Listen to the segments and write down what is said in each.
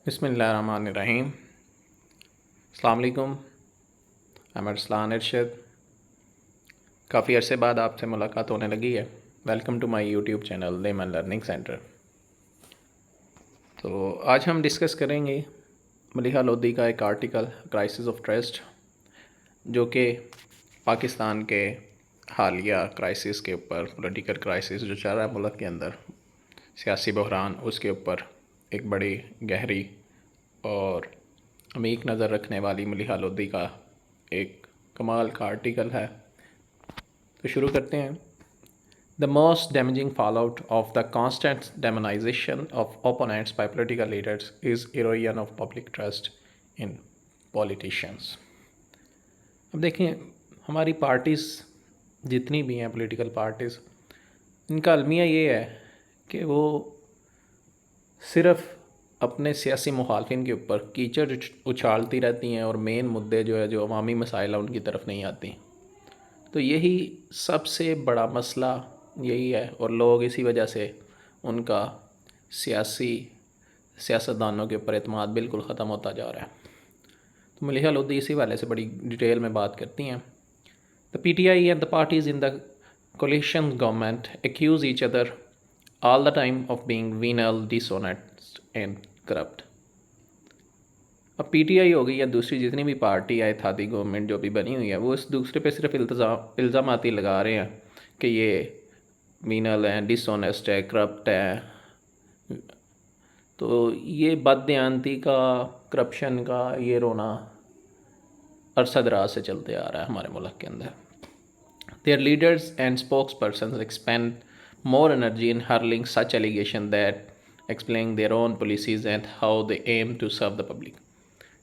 بسم اللہ الرحمن الرحیم۔ السلام علیکم، میں ارسلان ارشد۔ کافی عرصے بعد آپ سے ملاقات ہونے لگی ہے۔ Welcome to my YouTube channel Lemon Learning Centre. تو آج ہم ڈسکس کریں گے ملیحہ لودھی کا ایک آرٹیکل کرائسس آف ٹرسٹ، جو کہ پاکستان کے حالیہ کرائسس کے اوپر، پولیٹیکل کرائسس جو چل رہا ہے ملک کے اندر، سیاسی بحران، اس کے اوپر ایک بڑی گہری اور عمیق نظر رکھنے والی ملیحہ لودھی کا ایک کمال کا آرٹیکل ہے۔ تو شروع کرتے ہیں۔ The most damaging fallout of the constant demonization of opponents by political leaders is erosion of public trust in politicians۔ اب دیکھیں، ہماری پارٹیز جتنی بھی ہیں، پولیٹیکل پارٹیز، ان کا المیہ یہ ہے کہ وہ صرف اپنے سیاسی مخالفین کے اوپر کیچڑ اچھالتی رہتی ہیں اور مین مدعے جو عوامی مسائل ہیں ان کی طرف نہیں آتی۔ تو یہی سب سے بڑا مسئلہ یہی ہے، اور لوگ اسی وجہ سے ان کا سیاستدانوں کے اوپر اعتماد بالکل ختم ہوتا جا رہا ہے۔ تو ملیحہ لودھی اسی والے سے بڑی ڈیٹیل میں بات کرتی ہیں۔ The PTI and the parties in the coalition government accuse each other all the time of being venal, dishonest and corrupt۔ اب پی ٹی آئی ہو گئی یا دوسری جتنی بھی پارٹی ہے، اتحادی گورنمنٹ جو بھی بنی ہوئی ہے، وہ اس دوسرے پہ صرف الزاماتی لگا رہے ہیں کہ یہ وینل ہے، ڈس آنیسٹ ہے، کرپٹ ہے۔ تو یہ بددیانتی کا، کرپشن کا یہ رونا عرصہ دراز سے چلتے آ رہا ہے ہمارے ملک کے اندر۔ Their leaders and spokespersons expend more energy in hurling such allegations that explaining their own policies and how they aim to serve the public۔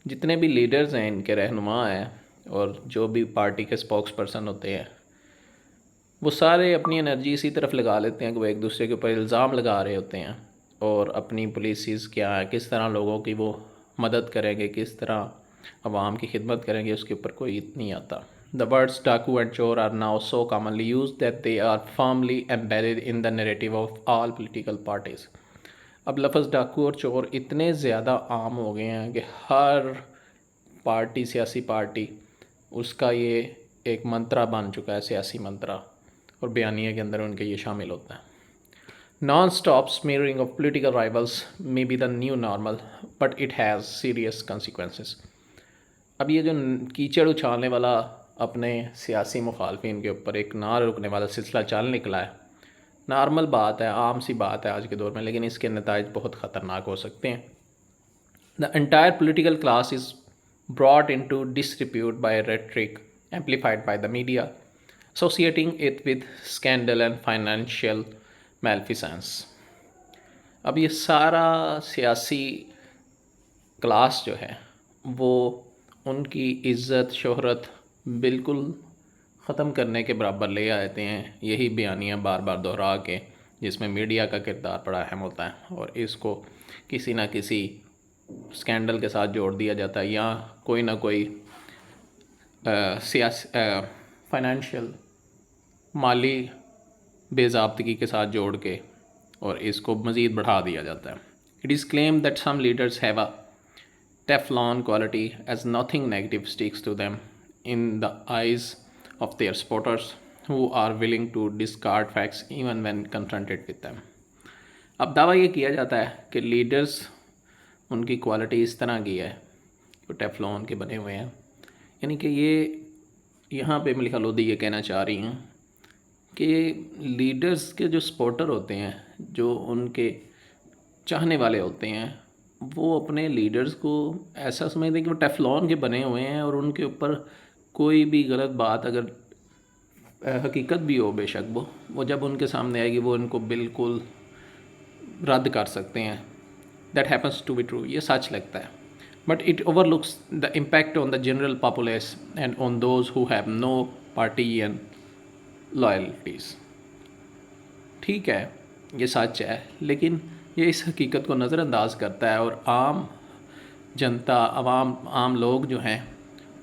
جتنے بھی لیڈرز ہیں، ان کے رہنما ہیں، اور جو بھی پارٹی کے اسپوکس پرسن ہوتے ہیں، وہ سارے اپنی انرجی اسی طرف لگا لیتے ہیں کہ وہ ایک دوسرے کے اوپر الزام لگا رہے ہوتے ہیں، اور اپنی پالیسیز کیا ہیں، کس طرح لوگوں کی وہ مدد کریں گے، کس طرح عوام کی خدمت کریں گے، اس کے اوپر کوئی نہیں آتا۔ The words ڈاکو and چور are now so commonly used that they are firmly embedded in the narrative of all political parties۔ اب لفظ ڈاکو اور چور اتنے زیادہ عام ہو گئے ہیں کہ ہر پارٹی، سیاسی پارٹی، اس کا یہ ایک منترا بن چکا ہے، سیاسی منترا، اور بیانیے کے اندر ان کے یہ شامل ہوتا ہے۔ Non-stop smearing of political rivals may be the new normal, but it has serious consequences۔ اب یہ جو کیچڑ اچھالنے والا اپنے سیاسی مخالفین کے اوپر ایک نہ رکنے والا سلسلہ چل نکلا ہے، نارمل بات ہے، عام سی بات ہے آج کے دور میں، لیکن اس کے نتائج بہت خطرناک ہو سکتے ہیں۔ The entire political class is brought into disrepute by rhetoric amplified by the media, associating it with scandal and financial malfeasance۔ اب یہ سارا سیاسی کلاس جو ہے، وہ ان کی عزت، شہرت بالکل ختم کرنے کے برابر لے آتے ہیں، یہی بیانیاں بار بار دہرا کے، جس میں میڈیا کا کردار بڑا اہم ہوتا ہے، اور اس کو کسی نہ کسی اسکینڈل کے ساتھ جوڑ دیا جاتا ہے، یا کوئی نہ کوئی فائنینشیل، مالی بے ضابطگی کے ساتھ جوڑ کے، اور اس کو مزید بڑھا دیا جاتا ہے۔ It is claimed that some leaders have a Teflon quality, as nothing negative sticks to them in the eyes of their supporters, who are willing to discard facts even when confronted with them۔ اب دعویٰ یہ کیا جاتا ہے کہ leaders, ان کی quality اس طرح کی ہے، جو ٹیفلون کے بنے ہوئے ہیں، یعنی کہ یہ یہاں پہ ملیحہ لودھی یہ کہنا چاہ رہی ہیں کہ لیڈرز کے جو سپورٹر ہوتے ہیں، جو ان کے چاہنے والے ہوتے ہیں، وہ اپنے لیڈرز کو ایسا سمجھتے ہیں کہ وہ ٹیفلون کے بنے ہوئے ہیں، اور ان کے اوپر کوئی بھی غلط بات اگر حقیقت بھی ہو، بے شک وہ جب ان کے سامنے آئے گی، وہ ان کو بالکل رد کر سکتے ہیں۔ That happens to be true، یہ سچ لگتا ہے، but it overlooks the impact on the general populace and on those who have no partisan loyalties۔ ٹھیک ہے، یہ سچ ہے، لیکن یہ اس حقیقت کو نظر انداز کرتا ہے، اور عام جنتا، عام لوگ جو ہیں،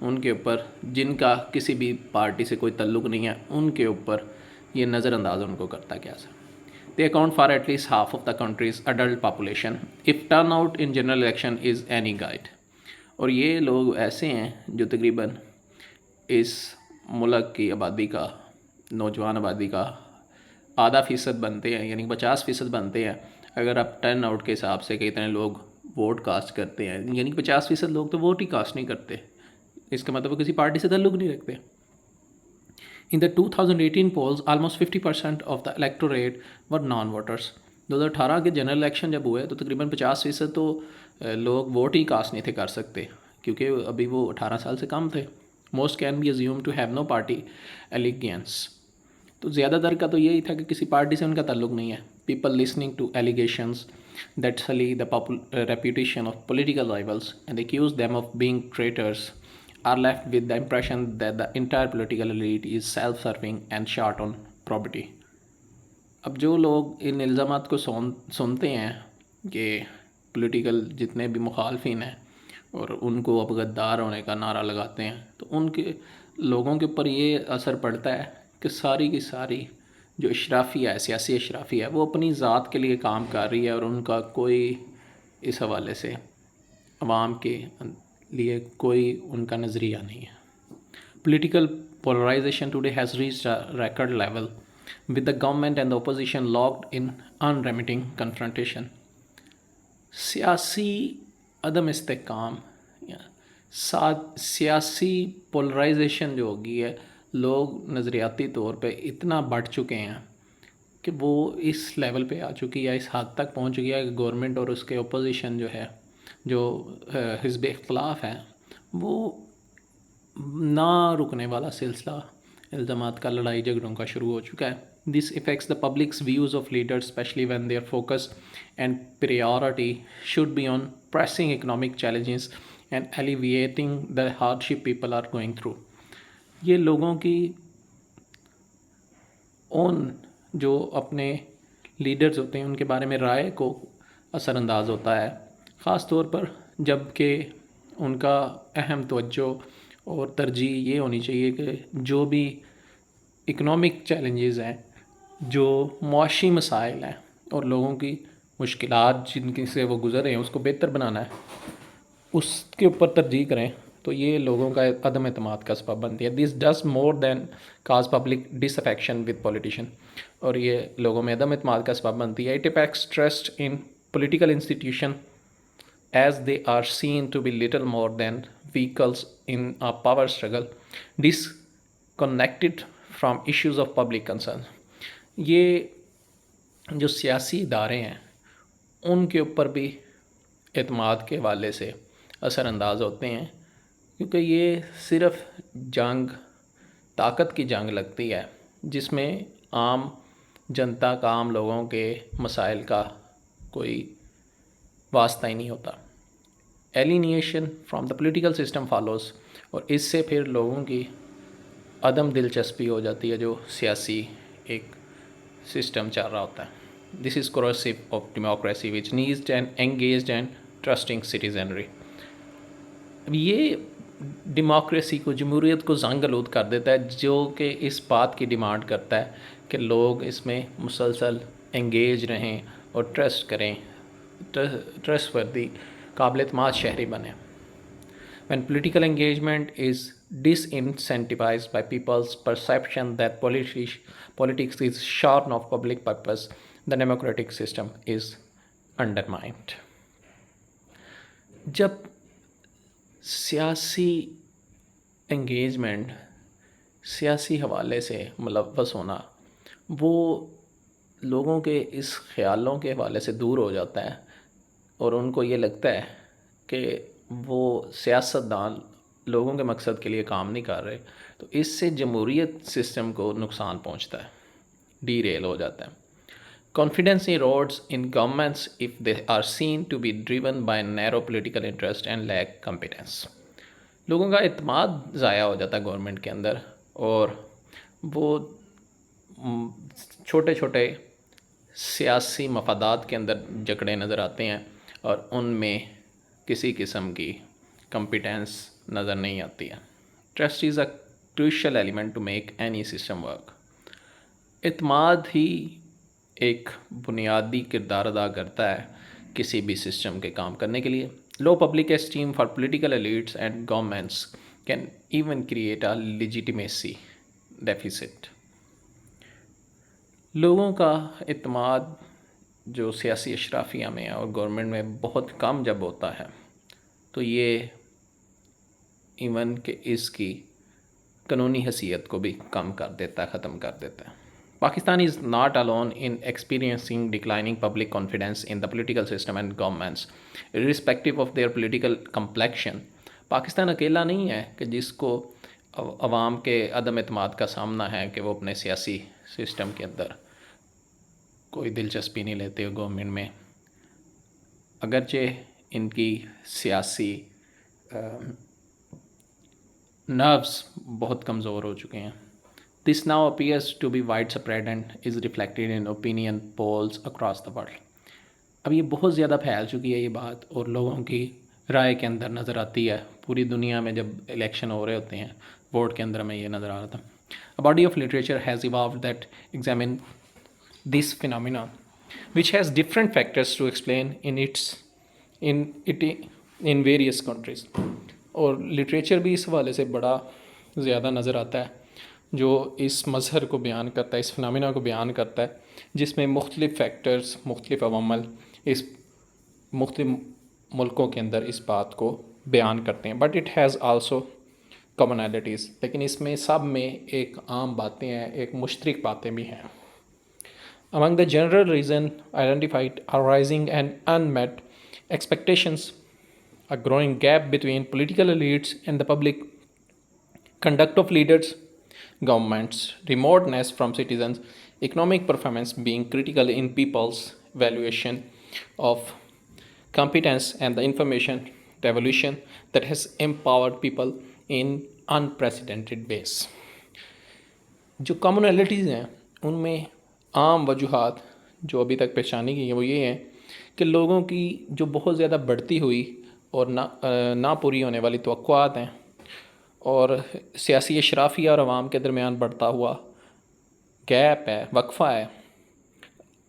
ان کے اوپر، جن کا کسی بھی پارٹی سے کوئی تعلق نہیں ہے، ان کے اوپر یہ نظر انداز ان کو کرتا کیا سا۔ They account for at least half of the country's adult population if turnout in general election is any guide. اور یہ لوگ ایسے ہیں جو تقریباً اس ملک کی آبادی کا، نوجوان آبادی کا آدھا فیصد بنتے ہیں، یعنی 50% بنتے ہیں. اگر آپ ٹرن آؤٹ کے حساب سے کہ اتنے لوگ ووٹ کاسٹ کرتے ہیں، یعنی 50% لوگ تو ووٹ ہی کاسٹ نہیں کرتے، اس کا مطلب وہ کسی پارٹی سے تعلق نہیں رکھتے. In the 2018 polls, almost 50% of the electorate were non-voters. 2018 کے جنرل الیکشن جب ہوئے تو تقریباً 50% تو لوگ ووٹ ہی کاسٹ نہیں تھے کر سکتے، کیونکہ ابھی وہ 18 سال سے کم تھے. Most can be assumed to have no party allegiance. تو زیادہ تر کا تو یہی تھا کہ کسی پارٹی سے ان کا تعلق نہیں ہے. People listening to allegations that sully the reputation of political rivals and accuse them of being traitors are left with the impression that the entire political elite is self-serving and short on probity. اب جو لوگ ان الزامات کو سنتے ہیں کہ political جتنے بھی مخالفین ہیں اور ان کو اب غدار ہونے کا نعرہ لگاتے ہیں، تو ان کے لوگوں کے اوپر یہ اثر پڑتا ہے کہ ساری کی ساری جو اشرافیہ ہے، سیاسی اشرافیہ ہے، وہ اپنی ذات کے لیے کام کر رہی ہے اور ان کا کوئی اس حوالے سے عوام کے لیے کوئی ان کا نظریہ نہیں ہے. Political polarization today has reached a record level with the government and the opposition locked in unremitting confrontation. سیاسی عدم استحکام یا سیاسی پولرائزیشن جو ہوگی ہے، لوگ نظریاتی طور پہ اتنا بڑھ چکے ہیں کہ وہ اس لیول پہ آ چکی ہے، اس حد تک پہنچ گیا ہے کہ گورنمنٹ اور اس کے اپوزیشن جو ہے، جو حزب اختلاف ہے، وہ نہ رکنے والا سلسلہ الزامات کا، لڑائی جھگڑوں کا شروع ہو چکا ہے. This affects the public's views of leaders, especially when their focus and priority should be on pressing economic challenges and alleviating the hardship people are going through. یہ لوگوں کی ان جو اپنے لیڈرز ہوتے ہیں ان کے بارے میں رائے کو اثر انداز ہوتا ہے، خاص طور پر جب کہ ان کا اہم توجہ اور ترجیح یہ ہونی چاہیے کہ جو بھی اکنامک چیلنجز ہیں، جو معاشی مسائل ہیں اور لوگوں کی مشکلات جن کی سے وہ گزر رہے ہیں اس کو بہتر بنانا ہے، اس کے اوپر ترجیح کریں، تو یہ لوگوں کا عدم اعتماد کا سبب بنتی ہے. This does more than cause public disaffection with politician, اور یہ لوگوں میں عدم اعتماد کا سبب بنتی ہے. It affects trust in political institution as they are seen to be little more than vehicles in a power struggle disconnected from issues of public concern. یہ جو سیاسی ادارے ہیں ان کے اوپر بھی اعتماد کے حوالے سے اثر انداز ہوتے ہیں، کیونکہ یہ صرف جنگ، طاقت کی جنگ لگتی ہے جس میں عام جنتا کا، عام لوگوں کے مسائل کا کوئی واسطہ ہی نہیں ہوتا. Alienation from the political system follows, اور اس سے پھر لوگوں کی عدم دلچسپی ہو جاتی ہے جو سیاسی ایک سسٹم چل رہا ہوتا ہے. This is corrosive of democracy which needs an engaged and trusting citizenry. اب یہ ڈیموکریسی کو، جمہوریت کو زنگ آلود کر دیتا ہے، جو کہ اس بات کی ڈیمانڈ کرتا ہے کہ لوگ اس میں مسلسل انگیج رہیں اور ٹرسٹ کریں، ٹرسٹ وردی، قابل اعتماد شہری بنے. When political engagement is disincentivized by people's perception that politics is shorn of public purpose, the democratic system is undermined. جب سیاسی انگیجمنٹ، سیاسی حوالے سے ملوث ہونا، وہ لوگوں کے اس خیالوں کے حوالے سے دور ہو جاتا ہے اور ان کو یہ لگتا ہے کہ وہ سیاستدان لوگوں کے مقصد کے لیے کام نہیں کر رہے، تو اس سے جمہوریت سسٹم کو نقصان پہنچتا ہے، ڈی ریل ہو جاتا ہے. Confidence erodes in governments if they are seen to be driven by narrow political interest and lack competence. لوگوں کا اعتماد ضائع ہو جاتا ہے گورنمنٹ کے اندر، اور وہ چھوٹے چھوٹے سیاسی مفادات کے اندر جکڑے نظر آتے ہیں اور ان میں کسی قسم کی کمپیٹنس نظر نہیں آتی ہے. Trust is a crucial element to make any system work. اعتماد ہی ایک بنیادی کردار ادا کرتا ہے کسی بھی سسٹم کے کام کرنے کے لیے. Low public esteem for political elites and governments can even create a legitimacy deficit. لوگوں کا اعتماد جو سیاسی اشرافیہ میں اور گورنمنٹ میں بہت کم جب ہوتا ہے تو یہ ایون کہ اس کی قانونی حیثیت کو بھی کم کر دیتا ہے, ختم کر دیتا ہے. Pakistan is not alone in experiencing declining public confidence in the political system and governments irrespective of their political complexion. Pakistan اکیلا نہیں ہے کہ جس کو عوام کے عدم اعتماد کا سامنا ہے کہ وہ اپنے سیاسی سسٹم کے اندر کوئی دلچسپی نہیں لیتے گورنمنٹ میں, اگرچہ ان کی سیاسی نروس بہت کمزور ہو چکے ہیں. This now appears to be widespread and is reflected in opinion polls across the world. اب یہ بہت زیادہ پھیل چکی ہے یہ بات, اور لوگوں کی رائے کے اندر نظر آتی ہے پوری دنیا میں. جب الیکشن ہو رہے ہوتے ہیں ووٹ کے اندر ہمیں یہ نظر آ رہا تھا. A body of literature has evolved that examine this phenomenon, which has different factors to explain in various countries. اور لٹریچر بھی اس حوالے سے بڑا زیادہ نظر آتا ہے جو اس مظہر کو بیان کرتا ہے, اس فنامنا کو بیان کرتا ہے, جس میں مختلف فیکٹرز, مختلف عوامل اس مختلف ملکوں کے اندر اس بات کو بیان کرتے ہیں. But it has also commonalities, لیکن اس میں سب میں ایک عام باتیں ہیں, ایک مشترک باتیں بھی ہیں. Among the general reason identified are rising and unmet expectations, a growing gap between political elites and the public, conduct of leaders, governments, remoteness from citizens, economic performance being critical in people's evaluation of competence, and the information revolution that has empowered people in unprecedented ways. جو commonalities ہیں ان میں عام وجوہات جو ابھی تک پہچانی گئی ہیں وہ یہ ہیں کہ لوگوں کی جو بہت زیادہ بڑھتی ہوئی اور نہ پوری ہونے والی توقعات ہیں, اور سیاسی اشرافیہ اور عوام کے درمیان بڑھتا ہوا گیپ ہے, وقفہ ہے,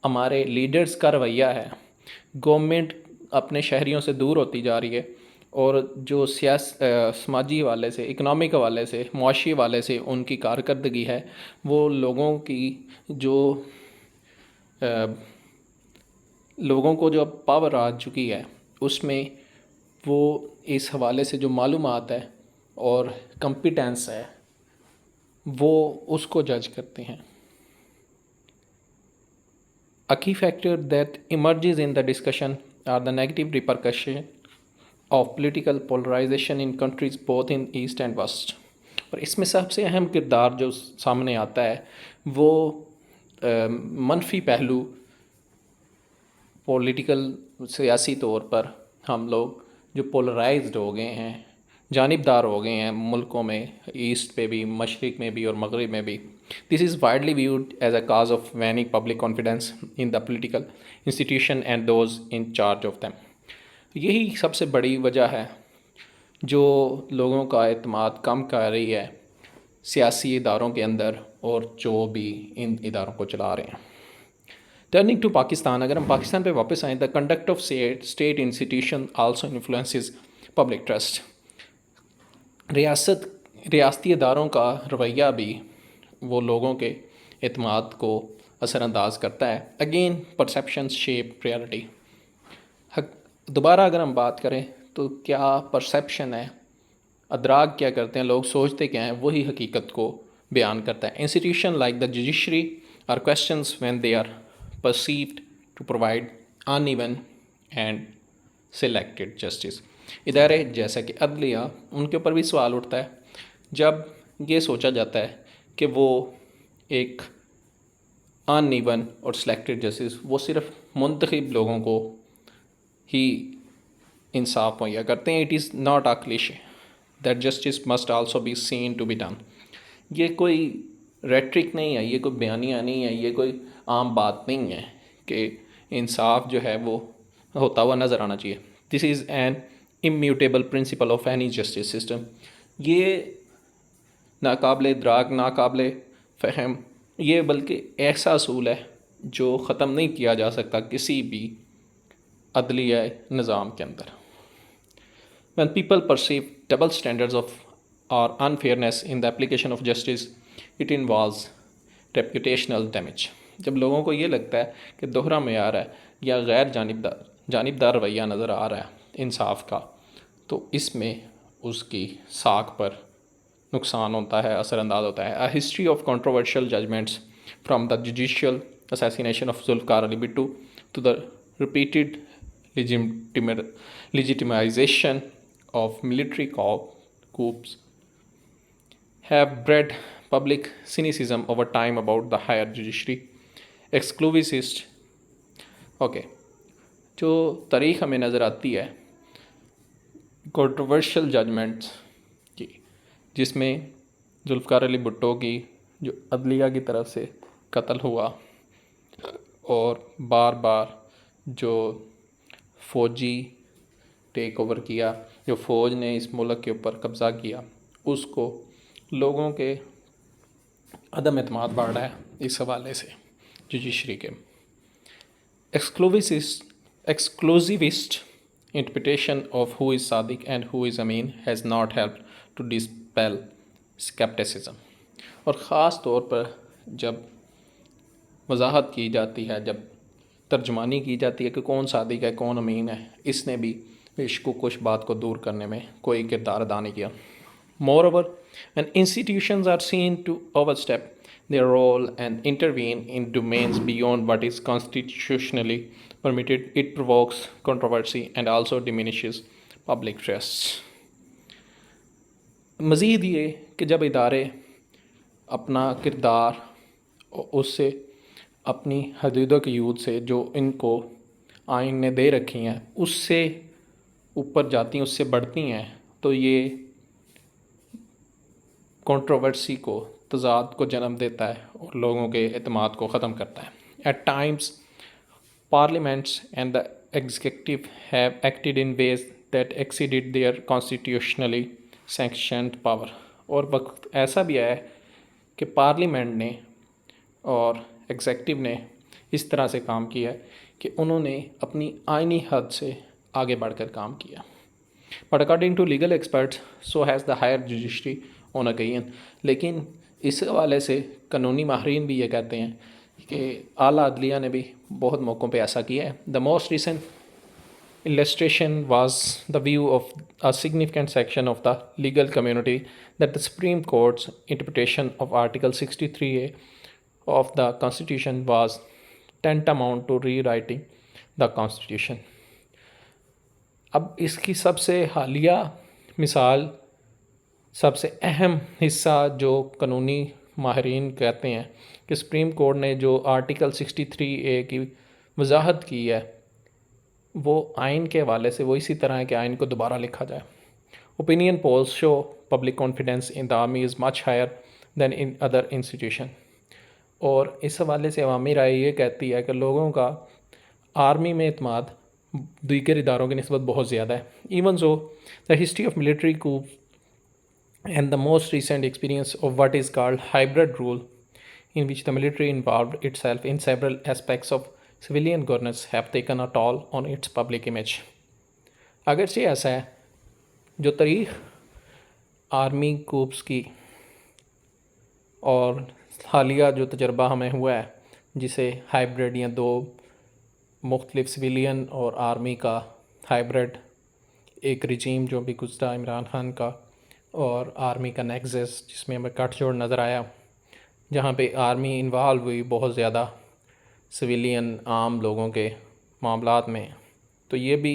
ہمارے لیڈرز کا رویہ ہے, گورنمنٹ اپنے شہریوں سے دور ہوتی جا رہی ہے, اور جو سماجی حوالے سے, اکنامک حوالے سے, معاشی حوالے سے ان کی کارکردگی ہے وہ لوگوں کو جو پاور آ چکی ہے اس میں وہ اس حوالے سے جو معلومات ہے اور کمپیٹنس ہے وہ اس کو جج کرتے ہیں. A key factor that emerges in the discussion are the negative repercussions of political polarization in countries both in East and West. اور اس میں سب سے اہم کردار جو سامنے آتا ہے وہ منفی پہلو پولیٹیکل سیاسی طور پر ہم لوگ جو پولرائزڈ ہو گئے ہیں, جانبدار ہو گئے ہیں ملکوں میں, ایسٹ پہ بھی, مشرق میں بھی اور مغرب میں بھی. This is widely viewed as a cause of waning public confidence in the political institution and those in charge of them. یہی سب سے بڑی وجہ ہے جو لوگوں کا اعتماد کم کر رہی ہے سیاسی اداروں کے اندر اور جو بھی ان اداروں کو چلا رہے ہیں. ٹرننگ ٹو پاکستان, اگر ہم پاکستان پہ واپس آئیں, the conduct of state institution also influences public trust. ریاستی اداروں کا رویہ بھی وہ لوگوں کے اعتماد کو اثر انداز کرتا ہے. Again perceptions shape reality. دوبارہ اگر ہم بات کریں تو کیا پرسیپشن ہے, ادراک کیا کرتے ہیں لوگ, سوچتے کیا ہیں, وہی حقیقت کو بیان کرتا ہے. Institution like the judiciary are questions when they are perceived to provide uneven and selected justice. ادارے جیسا کہ عدلیہ, ان کے اوپر بھی سوال اٹھتا ہے جب یہ سوچا جاتا ہے کہ وہ ایک ان ایون اور سلیکٹڈ جسٹس, وہ صرف منتخب لوگوں کو ہی انصاف مہیا کرتے ہیں. It is not a cliche that justice must also be seen to be done. یہ کوئی ریٹرک نہیں ہے, یہ کوئی بیانیہ نہیں ہے, یہ کوئی عام بات نہیں ہے کہ انصاف جو ہے وہ ہوتا ہوا نظر آنا چاہیے. This is an immutable principle of any justice system. یہ ناقابل ادراک, ناقابل فہم, یہ بلکہ ایسا اصول ہے جو ختم نہیں کیا جا سکتا کسی بھی عدلیہ نظام کے اندر. When people perceive double standards of or unfairness in the application of justice, it involves reputational damage. جب لوگوں کو یہ لگتا ہے کہ دوہرا معیار ہے یا غیر جانبدار رویہ نظر آ رہا ہے انصاف کا، تو اس میں اس کی ساکھ پر نقصان ہوتا ہے، اثر انداز ہوتا ہے. A history of controversial judgments from the judicial assassination of Zulfikar Ali Bhutto to the repeated legitimization of military coups have bred public cynicism over time about the higher judiciary. Exclusivist جو تاریخ ہمیں نظر آتی ہے controversial judgements کی، جس میں ذوالفقار علی بھٹو کی جو عدلیہ کی طرف سے قتل ہوا اور بار بار جو فوجی ٹیک اوور کیا، جو فوج نے اس ملک کے اوپر قبضہ کیا، اس کو لوگوں کے عدم اعتماد بڑھ رہا ہے اس حوالے سے جوڈیشری کے. Exclusivist interpretation of who is Sadiq and who is Amin has not helped to dispel skepticism. اور خاص طور پر جب وضاحت کی جاتی ہے، جب ترجمانی کی جاتی ہے کہ کون صادق ہے کون امین ہے، اس نے بھی عشق و کش بات کو دور کرنے میں کوئی کردار ادا نہیں کیا. Moreover, when institutions are seen to overstep their role and intervene in domains beyond what is constitutionally permitted, it provokes controversy and also diminishes public trust. مزید یہ کہ جب ادارے اپنا کردار اس سے اپنی حدود و قیود سے جو ان کو آئین نے دے رکھی ہیں اس سے اوپر جاتی ہیں، اس سے بڑھتی ہیں، تو یہ کنٹروورسی کو، تضاد کو جنم دیتا ہے اور لوگوں کے اعتماد کو ختم کرتا ہے. At times, parliaments and the executive have acted in ways that exceeded their constitutionally sanctioned power. اور وقت ایسا بھی آیا ہے کہ پارلیمنٹ نے اور ایگزیکٹو نے اس طرح سے کام کیا کہ انہوں نے اپنی آئینی حد سے آگے بڑھ کر کام کیا. But according to legal experts, so has the higher judiciary on occasion. لیکن اس حوالے سے قانونی ماہرین بھی یہ کہتے ہیں کہ اعلیٰ عدلیہ نے بھی بہت موقعوں پہ ایسا کیا ہے. The most recent illustration was the view of a significant section of the legal community that the Supreme Court's interpretation of Article 63A of the Constitution was tantamount to rewriting the Constitution. اب اس کی سب سے حالیہ مثال، سب سے اہم حصہ جو قانونی ماہرین کہتے ہیں کہ سپریم کورٹ نے جو آرٹیکل 63A کی وضاحت کی ہے وہ آئین کے حوالے سے وہ اسی طرح ہے کہ آئین کو دوبارہ لکھا جائے. Opinion polls show public confidence in the army is much higher than in other institution. اور اس حوالے سے عوامی رائے یہ کہتی ہے کہ لوگوں کا آرمی میں اعتماد دیگر اداروں کی نسبت بہت زیادہ ہے. Even so the history of military کو and the most recent experience of what is called hybrid rule, in which the military involved itself in several aspects of civilian governance, have taken a toll on its public image. اگرچہ ایسا ہے، جو تاریخ army copes کی اور حالیہ جو تجربہ ہمیں ہوا ہے جسے ہائبرڈ یا دو مختلف سویلین اور آرمی کا ہائبرڈ ایک رجیم جو بھی گزرا عمران خان کا، اور آرمی کا نیکسس جس میں ہمیں کٹ جوڑ نظر آیا، جہاں پہ آرمی انوالو ہوئی بہت زیادہ سویلین عام لوگوں کے معاملات میں، تو یہ بھی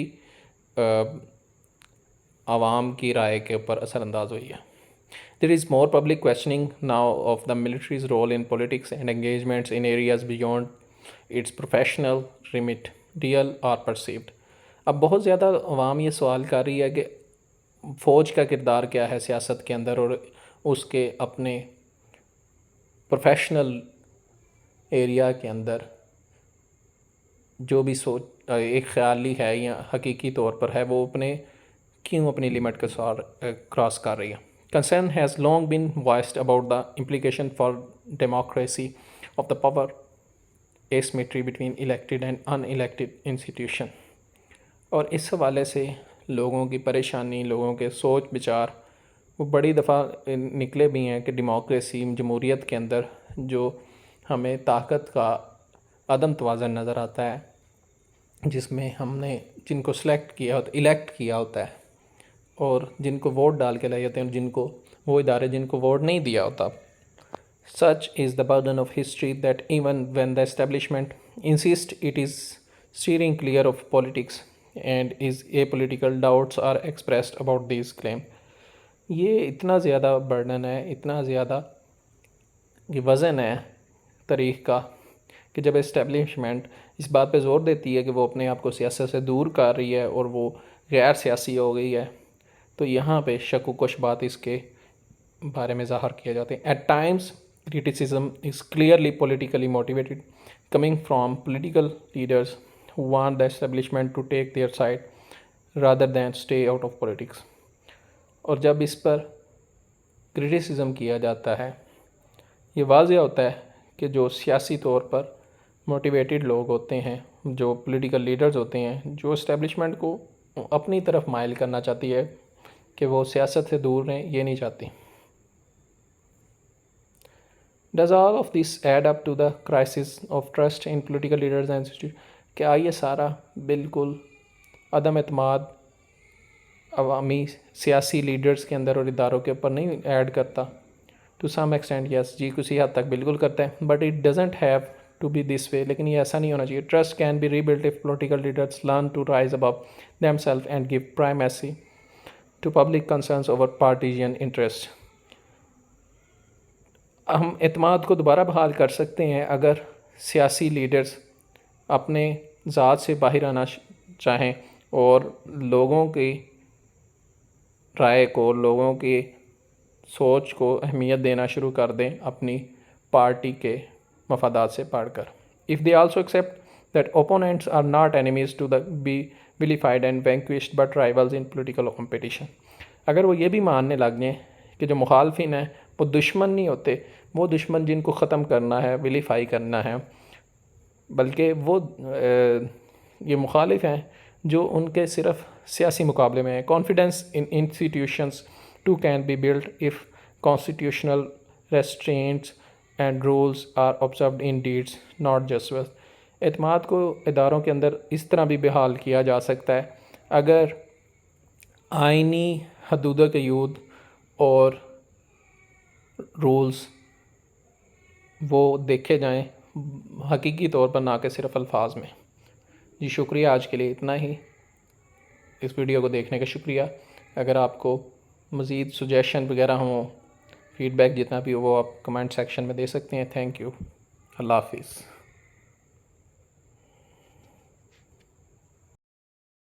عوام کی رائے کے اوپر اثر انداز ہوئی ہے. There is more public questioning now of the military's role in politics and engagements in areas beyond its professional remit, real or perceived. اب بہت زیادہ عوام یہ سوال کر رہی ہے کہ فوج کا کردار کیا ہے سیاست کے اندر، اور اس کے اپنے پروفیشنل ایریا کے اندر جو بھی سوچ ایک خیالی ہے یا حقیقی طور پر ہے، وہ کیوں اپنی لمٹ کے ساتھ کراس کر رہی ہے. Concern has long been voiced about the implication for democracy of the power asymmetry between elected and unelected institution. اور اس حوالے سے لوگوں کی پریشانی، لوگوں کے سوچ بچار وہ بڑی دفعہ نکلے بھی ہیں کہ ڈیموکریسی، جمہوریت کے اندر جو ہمیں طاقت کا عدم توازن نظر آتا ہے، جس میں ہم نے جن کو سلیکٹ کیا ہوتا، الیکٹ کیا ہوتا ہے، اور جن کو ووٹ ڈال کے لائے ہوتے ہیں، جن کو وہ ادارے جن کو ووٹ نہیں دیا ہوتا. Such is the burden of history that even when the establishment insists it is steering clear of politics and is apolitical, doubts are expressed about these claims. یہ اتنا زیادہ برڈن ہے، اتنا زیادہ یہ وزن ہے تاریخ کا کہ جب اسٹیبلشمنٹ اس بات پہ زور دیتی ہے کہ وہ اپنے آپ کو سیاست سے دور کر رہی ہے اور وہ غیر سیاسی ہو گئی ہے، تو یہاں پہ شک و کش بات اس کے بارے میں ظاہر کیا جاتے ہیں. At times criticism is clearly politically motivated, coming from political leaders who want the establishment to take their side rather than stay out of politics. اور جب اس پر کرٹیسزم کیا جاتا ہے، یہ واضح ہوتا ہے کہ جو سیاسی طور پر موٹیویٹڈ لوگ ہوتے ہیں، جو پولیٹیکل لیڈرز ہوتے ہیں، جو اسٹیبلشمنٹ کو اپنی طرف مائل کرنا چاہتی ہے کہ وہ سیاست سے دور رہیں، یہ نہیں چاہتی. Does all of this add up to the crisis of trust in political leaders and institutions? کیا یہ سارا بالکل عدم اعتماد عوامی سیاسی لیڈرز کے اندر اور اداروں کے اوپر نہیں ایڈ کرتا؟ ٹو سم ایکسٹینٹ یس، جی کسی حد تک بالکل کرتا ہے، but it doesn't have to be this way. لیکن یہ ایسا نہیں ہونا چاہیے. Trust can be rebuild if political leaders learn to rise above themselves and give primacy to public concerns over partisan interest. ہم اعتماد کو دوبارہ بحال کر سکتے ہیں اگر سیاسی لیڈرز اپنے ذات سے باہر آنا چاہیں اور لوگوں کی رائے کو، لوگوں کی سوچ کو اہمیت دینا شروع کر دیں اپنی پارٹی کے مفادات سے پڑھ کر. If they also accept that opponents are not enemies to be vilified and vanquished but rivals in political competition. اگر وہ یہ بھی ماننے لگ جائیں کہ جو مخالفین ہیں وہ دشمن نہیں ہوتے، وہ دشمن جن کو ختم کرنا ہے، ویلیفائی کرنا ہے، بلکہ وہ یہ مخالف ہیں جو ان کے صرف سیاسی مقابلے میں ہیں. Confidence in institutions too can be build if constitutional restraints and rules are observed in deeds not just words. اعتماد کو اداروں کے اندر اس طرح بھی بحال کیا جا سکتا ہے اگر آئینی حدود قیود اور رولز وہ دیکھے جائیں حقیقی طور پر، نہ کہ صرف الفاظ میں. جی شکریہ، آج کے لیے اتنا ہی. اس ویڈیو کو دیکھنے کا شکریہ. اگر آپ کو مزید سجیشن وغیرہ ہوں، فیڈ بیک جتنا بھی ہو وہ آپ کمنٹ سیکشن میں دے سکتے ہیں. Thank you. اللہ حافظ.